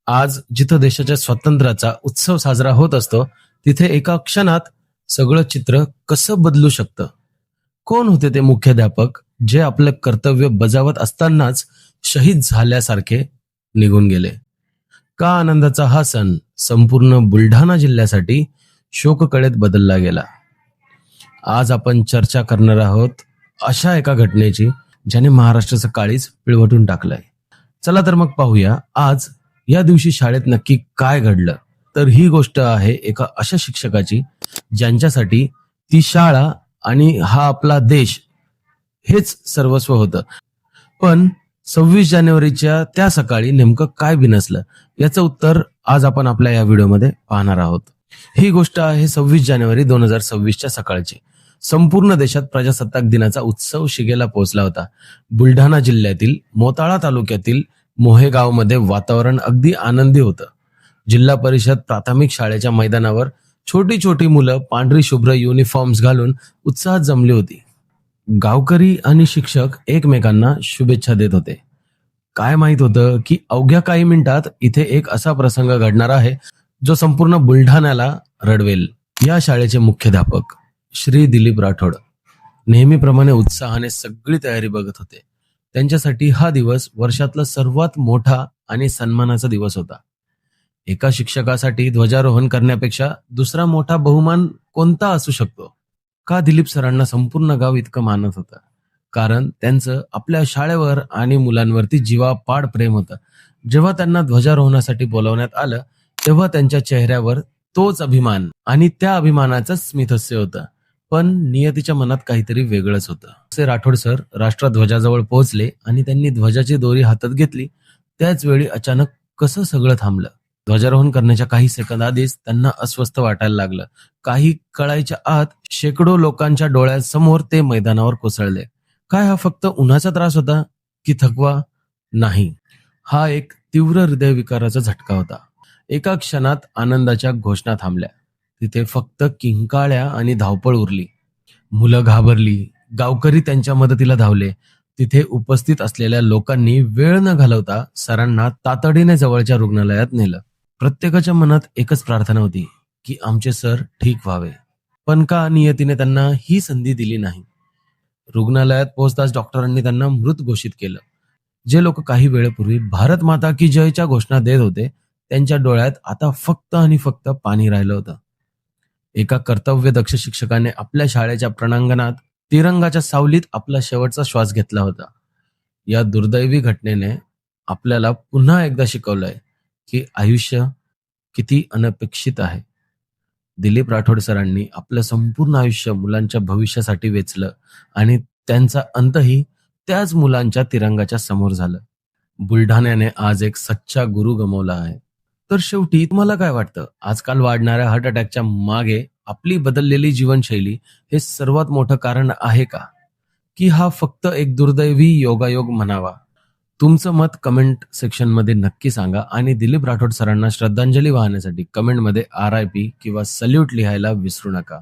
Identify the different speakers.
Speaker 1: आज जिथं देशाच्या स्वातंत्र्याचा उत्सव साजरा होत असतो, तिथे एका क्षणात सगळं चित्र कसं बदलू शकतं? कोण होते ते मुख्याध्यापक जे आपलं कर्तव्य बजावत असतानाच शहीद झाल्यासारखे निघून गेले? का आनंदाचा हा सण संपूर्ण बुलढाणा जिल्ह्यासाठी शोककळेत बदलला गेला? आज आपण चर्चा करणार आहोत अशा एका घटनेची ज्याने महाराष्ट्राचं काळीज पिळवटून टाकलंय. चला तर मग पाहूया आज या दिवशी शाळेत नक्की काय घडलं. तर ही गोष्ट आहे एका अशा शिक्षकाची ज्यांच्यासाठी ती शाळा आणि हा आपला देश हेच सर्वस्व होतं. पण 26 जानेवारीच्या त्या सकाळी नेमकं काय बिनसलं याचं उत्तर आज आपण आपल्या या व्हिडिओमध्ये पाहणार आहोत. ही गोष्ट आहे 26 जानेवारी 2026च्या सकाळची. संपूर्ण देशात प्रजासत्ताक दिनाचा उत्सव शिगेला पोहोचला होता. बुलढाणा जिल्ह्यातील मोताळा तालुक्यातील मोहेगावमध्ये वातावरण अगदी आनंदी होतं. जिल्हा परिषद प्राथमिक शाळेच्या मैदानावर छोटी छोटी मुलं पांढरी शुभ्र युनिफॉर्म्स घालून उत्साहात जमली होती. गावकरी आणि शिक्षक एकमेकांना शुभेच्छा देत होते. काय माहित होतं की अवघ्या काही मिनिटात इथे एक असा प्रसंग घडणार आहे जो संपूर्ण बुलढाण्याला रडवेल. या शाळेचे मुख्याध्यापक श्री दिलीप राठोड नेहमीप्रमाणे उत्साहाने सगळी तयारी बघत होते. त्यांच्यासाठी हा दिवस वर्षातला सर्वात मोठा आणि सन्मानाचा दिवस होता. एका शिक्षकासाठी ध्वजारोहण करण्यापेक्षा दुसरा मोठा बहुमान कोणता असू शकतो? का दिलीप सरांना संपूर्ण गाव इतकं मानत होतं? कारण त्यांचं आपल्या शाळेवर आणि मुलांवरती जीवापाड प्रेम होतं. जेव्हा त्यांना ध्वजारोहणासाठी बोलावण्यात आलं तेव्हा त्यांच्या चेहऱ्यावर तोच अभिमान आणि त्या अभिमानाचं स्मितहास्य होतं. पण नियतीच्या मनात काहीतरी वेगळंच होतं. असे राठोड सर राष्ट्रध्वजाजवळ पोहोचले आणि त्यांनी ध्वजाची दोरी हातात घेतली. त्याच वेळी अचानक कसं सगळं थांबलं. ध्वजारोहण करण्याच्या काही सेकंद आधीच त्यांना अस्वस्थ वाटायला लागलं. काही कळायच्या आत शेकडो लोकांच्या डोळ्यासमोर ते मैदानावर कोसळले. काय हा फक्त उन्हाचा त्रास होता की थकवा? नाही, हा एक तीव्र हृदयविकाराचा झटका होता. एका क्षणात आनंदाच्या घोषणा थांबल्या. तिथे फक्त किंकाळ्या आणि धावपळ उरली. मुलं घाबरली. गावकरी त्यांच्या मदतीला धावले. तिथे उपस्थित असलेल्या लोकांनी वेळ न घालवता सरांना तातडीने जवळच्या रुग्णालयात नेलं. प्रत्येकाच्या मनात एकच प्रार्थना होती की आमचे सर ठीक व्हावे. पण का नियतीने त्यांना ही संधी दिली नाही? रुग्णालयात पोहोचताच डॉक्टरांनी त्यांना मृत घोषित केलं. जे लोक काही वेळेपूर्वी भारत माता की जयच्या घोषणा देत होते त्यांच्या डोळ्यात आता फक्त आणि फक्त पाणी राहिलं होतं. एका कर्तव्यदक्ष शिक्षकाने आपल्या शाळेच्या प्रणांगणात तिरंगाच्या सावलीत आपला शेवटचा श्वास घेतला होता. या दुर्दैवी घटनेने आपल्याला पुन्हा एकदा शिकवलंय की आयुष्य किती अनपेक्षित आहे. दिलीप राठोड सरांनी आपलं संपूर्ण आयुष्य मुलांच्या भविष्यासाठी वेचलं आणि त्यांचा अंतही त्याच मुलांच्या तिरंगाच्या समोर झालं. बुलढाण्याने आज एक सच्चा गुरु गमावला आहे. तर शेवटी तुम्हाला काय वाटतं? आजकाल वाढणाऱ्या हार्ट अटॅकच्या मागे आपली बदललेली जीवनशैली हे सर्वात मोठं कारण आहे का? की हा फक्त एक दुर्दैवी योगायोग म्हणावा? तुमचं मत कमेंट सेक्शनमध्ये नक्की सांगा आणि दिलीप राठोड सरांना श्रद्धांजली वाहण्यासाठी कमेंटमध्ये RIP किंवा सल्यूट लिहायला विसरू नका.